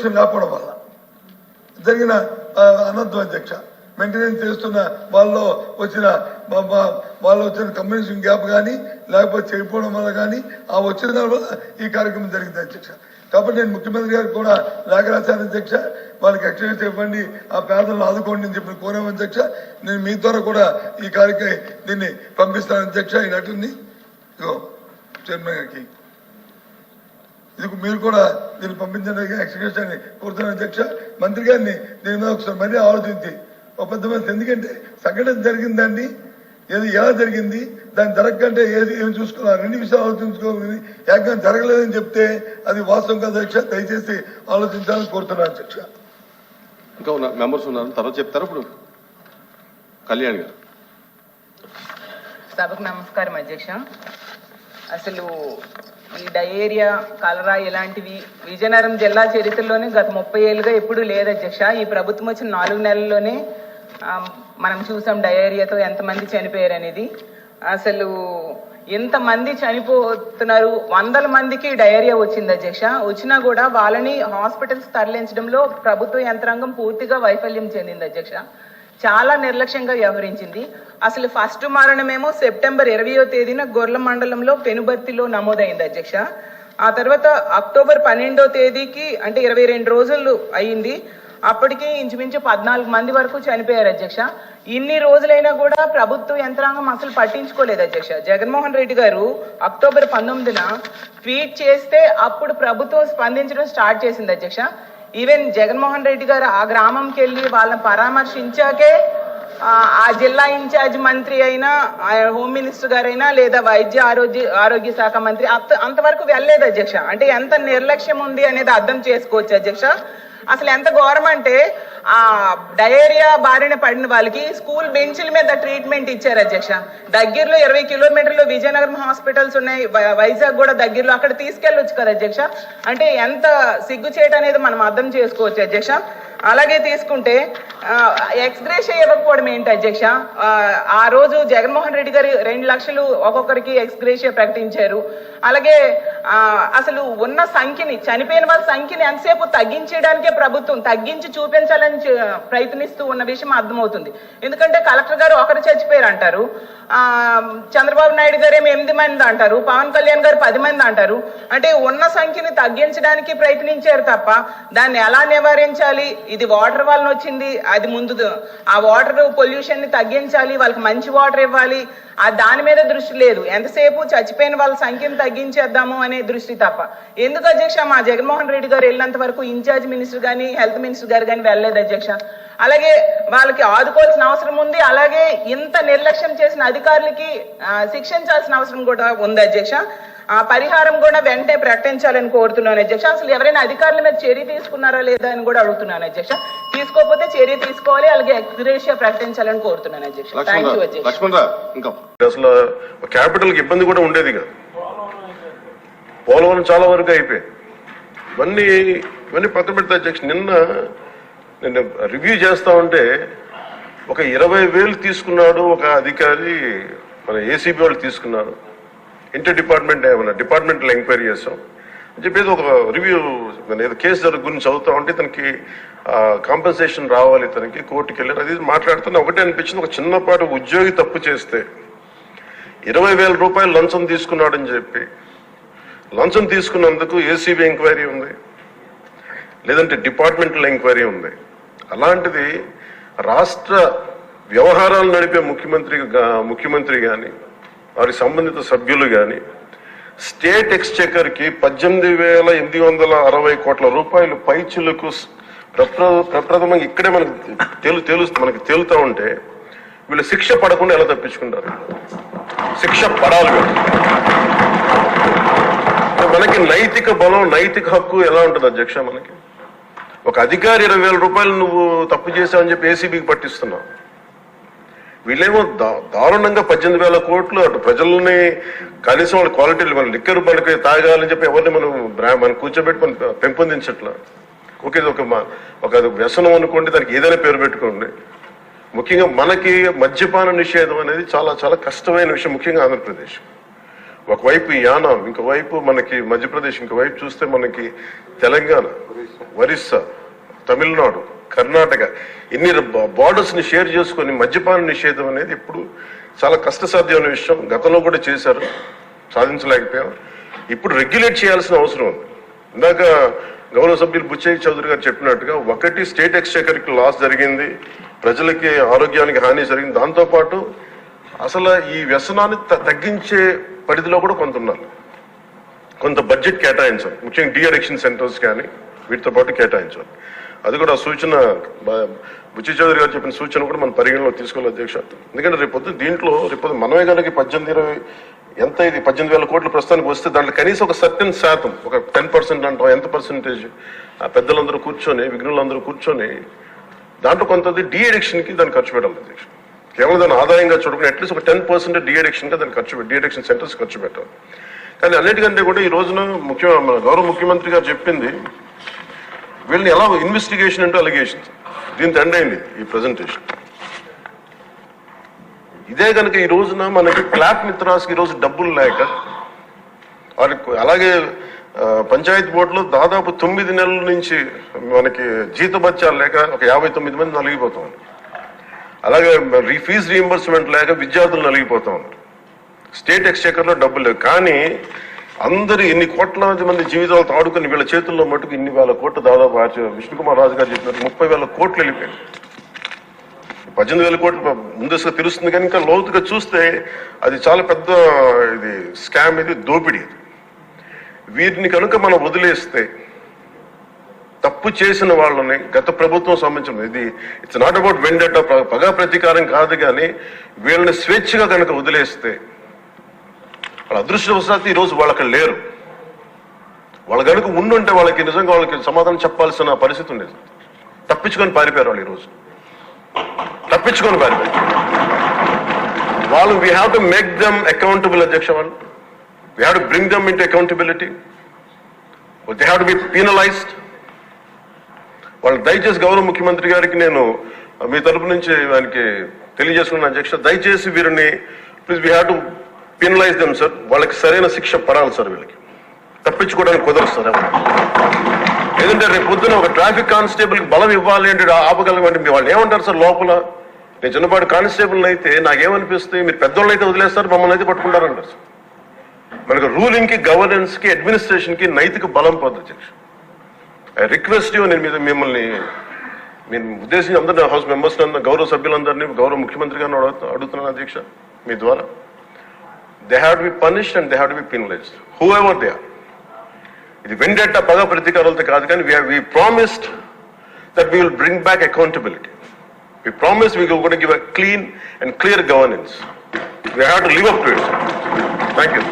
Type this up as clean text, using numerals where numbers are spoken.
లేకపోవడం వల్ల జరిగిన అనర్థం అధ్యక్ష. మెయింటెనెన్స్ చేస్తున్న వాళ్ళు వచ్చిన కమ్యూనికేషన్ గ్యాప్ కానీ లేకపోతే చేయకపోవడం వల్ల కానీ ఆ వచ్చిన వల్ల ఈ కార్యక్రమం జరిగింది అధ్యక్ష. కాబట్టి నేను ముఖ్యమంత్రి గారికి కూడా లేఖ రాశాను అధ్యక్ష. వాళ్ళకి ఎక్స్చేంజ్ ఇవ్వండి, ఆ పేదలను ఆదుకోండి అని చెప్పి కోరాము అధ్యక్ష. నేను మీ ద్వారా కూడా ఈ కార్యక్రమం దీన్ని పంపిస్తాను అధ్యక్ష. ఈ నటుని చైర్మన్ గారికి ఇది మీరు కూడా దీన్ని పంపించడానికి ఎక్స్క్యూషన్ కోరుతున్నాను అధ్యక్ష. మంత్రి గారిని దీని మీద ఒకసారి మరీ ఆలోచించి ఒక పెద్ద మంది, ఎందుకంటే సంఘటన జరిగిందండి, ఏది ఎలా జరిగింది, దాని జరగకంటే ఏం చూసుకోవాలి, రెండు విషయాలు ఆలోచించుకోవాలి. ఏకంగా జరగలేదని చెప్తే అది వాస్తవం కాదు అధ్యక్ష. దయచేసి ఆలోచించాలని కోరుతున్నాను అధ్యక్ష. ఇంకా మెంబర్స్ ఉన్నారు, తర్వాత చెప్తారు. ఇప్పుడు కళ్యాణ్ గారు. సభకు నమస్కారం అధ్యక్ష. అసలు ఈ డయేరియా, కలరా ఇలాంటివి విజయనగరం జిల్లా చరిత్రలోనే గత 30 ఏళ్ళుగా ఎప్పుడు లేదు అధ్యక్ష. ఈ ప్రభుత్వం వచ్చిన 4 నెలల్లోనే మనం చూసాం డయేరియాతో ఎంతమంది చనిపోయారు అనేది. అసలు ఎంతమంది చనిపోతున్నారు, 100 మందికి డయేరియా వచ్చింది అధ్యక్ష. వచ్చినా కూడా వాళ్ళని హాస్పిటల్స్ తరలించడంలో ప్రభుత్వ యంత్రాంగం పూర్తిగా వైఫల్యం చెందింది అధ్యక్ష. చాలా నిర్లక్ష్యంగా వ్యవహరించింది. అసలు ఫస్ట్ మరణమేమో సెప్టెంబర్ 20వ తేదీన గొర్ల మండలంలో పెనుబర్తిలో నమోదైంది అధ్యక్ష. ఆ తర్వాత అక్టోబర్ 12వ తేదీకి అంటే 22 రోజులు అయ్యింది. అప్పటికి ఇంచుమించు 14 మంది వరకు చనిపోయారు అధ్యక్ష. ఇన్ని రోజులైనా కూడా ప్రభుత్వ యంత్రాంగం అసలు పట్టించుకోలేదు అధ్యక్ష. జగన్మోహన్ రెడ్డి గారు అక్టోబర్ 19న ట్వీట్ చేస్తే అప్పుడు ప్రభుత్వం స్పందించడం స్టార్ట్ చేసింది అధ్యక్ష. ఈవెన్ జగన్మోహన్ రెడ్డి గారు ఆ గ్రామంకి వెళ్ళి వాళ్ళని పరామర్శించాకే ఆ జిల్లా ఇన్ఛార్జ్ మంత్రి అయినా, హోమ్ మినిస్టర్ గారైనా, లేదా వైద్య ఆరోగ్య శాఖ మంత్రి అంతవరకు వెళ్ళలేదు అధ్యక్ష. అంటే ఎంత నిర్లక్ష్యం ఉంది అనేది అర్థం చేసుకోవచ్చు అధ్యక్ష. అసలు ఎంత ఘోరం అంటే ఆ డయేరియా బారిన పడిన వాళ్ళకి స్కూల్ బెంచ్ల మీద ట్రీట్మెంట్ ఇచ్చారు అధ్యక్ష. దగ్గరలో 20 కిలోమీటర్లు విజయనగరం హాస్పిటల్స్ ఉన్నాయి, వైజాగ్ కూడా దగ్గరలో, అక్కడ తీసుకెళ్ళొచ్చు కదా అధ్యక్ష. అంటే ఎంత సిగ్గుచేటు అనేది మనం అర్థం చేసుకోవచ్చు అధ్యక్ష. అలాగే తీసుకుంటే ఎక్స్గ్రేషియా ఇవ్వకపోవడం ఏంటి అధ్యక్ష. ఆ రోజు జగన్మోహన్ రెడ్డి గారు 2 లక్షలు ఒక్కొక్కరికి ఎక్స్గ్రేషియా ప్రకటించారు. అలాగే అసలు ఉన్న సంఖ్యని, చనిపోయిన వాళ్ళ సంఖ్యని ఎంతసేపు తగ్గించడానికే ప్రభుత్వం తగ్గించి చూపించాలని ప్రయత్నిస్తూ ఉన్న విషయం అర్థమవుతుంది. ఎందుకంటే కలెక్టర్ గారు ఒకరు చచ్చిపోయారు అంటారు, చంద్రబాబు నాయుడు గారు ఏమో 8 మంది అంటారు, పవన్ కళ్యాణ్ గారు 10 మంది అంటారు. అంటే ఉన్న సంఖ్యని తగ్గించడానికి ప్రయత్నించారు తప్ప దాన్ని ఎలా నివారించాలి, ఇది వాటర్ వలన వచ్చింది, అది ముందు ఆ వాటర్ పొల్యూషన్ ని తగ్గించాలి, వాళ్ళకి మంచి వాటర్ ఇవ్వాలి, దాని మీద దృష్టి లేదు. ఎంతసేపు చచ్చిపోయిన వాళ్ళ సంఖ్యను తగ్గించేద్దాము అనే దృష్టి తప్ప. ఎందుకు అధ్యక్ష మా జగన్మోహన్ రెడ్డి గారు వెళ్ళినంత వరకు ఇన్ఛార్జ్ మినిస్టర్ కానీ హెల్త్ మినిస్టర్ గారు కానీ వెళ్ళలేదు అధ్యక్ష. అలాగే వాళ్ళకి ఆదుకోవాల్సిన అవసరం ఉంది. అలాగే ఇంత నిర్లక్ష్యం చేసిన అధికారులకి శిక్షించాల్సిన అవసరం కూడా ఉంది అధ్యక్ష. పరిహారం కూడా వెంటనే ప్రకటించాలని కోరుతున్నాను అధ్యక్ష. అసలు ఎవరైనా అధికారుల మీద చర్య తీసుకున్నారా లేదా అని కూడా అడుగుతున్నాను అధ్యక్ష. తీసుకోకపోతే చర్య తీసుకోవాలి, అలాగే ఎక్స్గ్రేషియా ప్రకటించాలని కోరుతున్నాను అధ్యక్ష. థ్యాంక్ యూ అధ్యక్ష. అసలు క్యాపిటల్ కి ఇబ్బంది కూడా ఉండేది కాదు. పోలవరం చాలా వరకు అయిపోయింది. ఇవన్నీ పక్కన పెడితే అధ్యక్ష, నిన్న రివ్యూ చేస్తా ఉంటే ఒక 20,000 తీసుకున్నాడు ఒక అధికారి, మన ఏసీబీ వాళ్ళు తీసుకున్నారు. ఇంటర్ డిపార్ట్మెంటల్ ఎంక్వైరీ చేస్తాం అని చెప్పేసి ఒక రివ్యూ ఏదో కేసు గురించి చదువుతా ఉంటే తనకి కాంపెన్సేషన్ రావాలి, తనకి కోర్టుకి వెళ్ళారు. అది మాట్లాడుతున్నా ఒకటే అనిపించింది, ఒక చిన్నపాటి ఉద్యోగి తప్పు చేస్తే 20,000 రూపాయలు లంచం తీసుకున్నాడని చెప్పి, లంచం తీసుకున్నందుకు ఏసీబీ ఎంక్వైరీ ఉంది, లేదంటే డిపార్ట్మెంటల్ ఎంక్వైరీ ఉంది. అలాంటిది రాష్ట్ర వ్యవహారాలు నడిపే ముఖ్యమంత్రి కానీ వారికి సంబంధిత సభ్యులు కానీ స్టేట్ ఎక్స్చెకర్ కి 18,860 కోట్ల రూపాయలు పైచులకు ప్రప్రథమంగా ఇక్కడే మనకి తేలుతా ఉంటే వీళ్ళు శిక్ష పడకుండా ఎలా తప్పించుకుంటారు? శిక్ష పడాలి. మనకి నైతిక బలం, నైతిక హక్కు ఎలా ఉంటుంది అధ్యక్ష? మనకి ఒక అధికారి 20,000 రూపాయలు నువ్వు తప్పు చేశావని చెప్పి ఏసీబీకి పట్టిస్తున్నావు. వీళ్ళేమో దారుణంగా 18,000 కోట్లు అటు ప్రజల్ని కనీసం వాళ్ళ క్వాలిటీలు, మన లిక్కర్ మనకి తాగాలని చెప్పి ఎవరిని మనం కూర్చోబెట్టి మనం పెంపొందించట్లా. ఓకే, ఒక వ్యసనం అనుకోండి, దానికి ఏదైనా పేరు పెట్టుకోండి. ముఖ్యంగా మనకి మద్యపాన నిషేధం అనేది చాలా చాలా కష్టమైన విషయం, ముఖ్యంగా ఆంధ్రప్రదేశ్. ఒకవైపు యానాం, ఇంకోవైపు మనకి మధ్యప్రదేశ్, ఇంకోవైపు చూస్తే మనకి తెలంగాణ, ఒరిస్సా, తమిళనాడు, కర్ణాటక, ఇన్ని బార్డర్స్ ని షేర్ చేసుకొని మద్యపాన నిషేధం అనేది ఇప్పుడు చాలా కష్టసాధ్యమైన విషయం. గతంలో కూడా చేశారు, సాధించలేకపోయాం. ఇప్పుడు రెగ్యులేట్ చేయాల్సిన అవసరం ఉంది. ఇందాక గౌరవ సభ్యులు బుచ్చయ్య చౌదరి గారు చెప్పినట్టుగా, ఒకటి స్టేట్ ఎక్స్‌చెకర్ కి లాస్ జరిగింది, ప్రజలకి ఆరోగ్యానికి హాని జరిగింది. దాంతోపాటు అసలు ఈ వ్యసనాన్ని తగ్గించే పరిధిలో కూడా కొంత ఉన్నారు, కొంత బడ్జెట్ కేటాయించాలి. ముఖ్యంగా డి అడిక్షన్ సెంటర్స్ కానీ వీటితో పాటు కేటాయించాలి. అది కూడా సూచన బుచ్చి చౌదరి గారు చెప్పిన సూచన కూడా మనం పరిగణలో తీసుకోవాలి అధ్యక్ష. ఎందుకంటే రేపొద్దు దీంట్లో మనమే కనుక 18-20 ఎంత ఇది 18,000 కోట్ల ప్రస్తుతానికి వస్తే దాంట్లో కనీసం ఒక సర్టెన్ శాతం, ఒక 10% అంటాం, ఎంత పర్సెంటేజ్ ఆ పెద్దలందరూ కూర్చొని, విఘ్నులందరూ కూర్చొని దాంట్లో కొంత డి అడిక్షన్ కి దాన్ని ఖర్చు పెట్టాలి అధ్యక్ష. కేవలం దాన్ని ఆదాయంగా చూడకుండా అట్లీస్ట్ ఒక 10% డి అడిక్షన్ గా దాన్ని డి అడిక్షన్ సెంటర్స్ ఖర్చు పెట్టాలి. కానీ అన్నిటికంటే కూడా ఈ రోజున మన గౌరవ ముఖ్యమంత్రి గారు చెప్పింది, వీళ్ళని ఎలా ఇన్వెస్టిగేషన్ అంటూ అలిగేషన్స్, దీంతో ఎండ్ అయింది ఈ ప్రెజెంటేషన్. ఇదే కనుక ఈ రోజున మనకి క్లాప్ మిత్రాస్కి ఈ రోజు డబ్బులు లేక, అలాగే పంచాయతీ బోర్డులో దాదాపు 9 నెలల నుంచి మనకి జీతభత్యాలు లేక ఒక 59 మంది నలిగిపోతా ఉన్నారు. అలాగే ఫీజు రీఎంబర్స్మెంట్ లేక విద్యార్థులు నలిగిపోతా ఉన్నారు. స్టేట్ ఎక్స్‌చెకర్ లో డబ్బులు లేవు. కానీ అందరు ఇన్ని కోట్లాది మంది జీవితాలతో ఆడుకుని వీళ్ళ చేతుల్లో మటుకు ఇన్ని వేల కోట్లు, దాదాపు విష్ణుకుమార్ రాజు గారు చెప్పినట్టు 30,000 కోట్లు వెళ్ళిపోయాయి. 18,000 కోట్లు ముందస్తుగా తెలుస్తుంది, కానీ ఇంకా లోతుగా చూస్తే అది చాలా పెద్ద ఇది స్కామ్, ఇది దోపిడీ. వీటిని కనుక మనం వదిలేస్తే, తప్పు చేసిన వాళ్ళని గత ప్రభుత్వం సంబంధించిన ఇది ఇట్స్ నాట్ అబౌట్ వెండెటా, పగా ప్రతీకారం కాదు, కానీ వీళ్ళని స్వేచ్ఛగా కనుక వదిలేస్తే, వాళ్ళ అదృష్టవశాత్తు ఈరోజు వాళ్ళకి లేరు. వాళ్ళు కనుక ఉండుంటే వాళ్ళకి నిజంగా వాళ్ళకి సమాధానం చెప్పాల్సిన పరిస్థితి ఉండేది. తప్పించుకొని పారిపోయారు వాళ్ళు ఈరోజు, తప్పించుకొని పారిపోయారు వాళ్ళు. We have to make them accountable అధ్యక్ష. వాళ్ళు we have to bring them into accountability. They have to B penalised. వాళ్ళు దయచేసి గౌరవ ముఖ్యమంత్రి గారికి నేను మీ తరపు నుంచి ఆయనకి తెలియజేసుకున్నాను అధ్యక్ష, దయచేసి వీరిని please we have to penalise them sir. వాళ్ళకి సరైన శిక్ష పడాలి సార్. వీళ్ళకి తప్పించుకోవడానికి కుదరదు సార్. ఏదంటే రేపు పొద్దున ఒక ట్రాఫిక్ కానిస్టేబుల్ కి బలం ఇవ్వాలి అంటే ఆపగలమంటే వాళ్ళు ఏమంటారు సార్ లోపల? నేను చిన్నపాటి కానిస్టేబుల్ అయితే నాకేమనిపిస్తే, మీరు పెద్దోళ్ళు అయితే వదిలేస్తారు, మమ్మల్ని అయితే పట్టుకుంటారంటారు సార్. మనకు రూలింగ్ కి, గవర్నెన్స్ కి, అడ్మినిస్ట్రేషన్ కి నైతిక బలం పొందు అధ్యక్ష. ఐ రిక్వెస్ట్ యూ, నేను మీద మిమ్మల్ని ఉద్దేశించి అందరినీ, హౌస్ మెంబర్స్, గౌరవ సభ్యులందరినీ, గౌరవ ముఖ్యమంత్రి గారిని అడుగుతున్నాను అధ్యక్ష మీ ద్వారా. They have to be punished and they have to be penalised, whoever they are. ఇది వెండెట్టా, పగ ప్రతీకారాలతో కాదు, కానీ we promised that we will bring back accountability. We promised we were going to give a clean and clear governance. We have to live up to it. Thank you.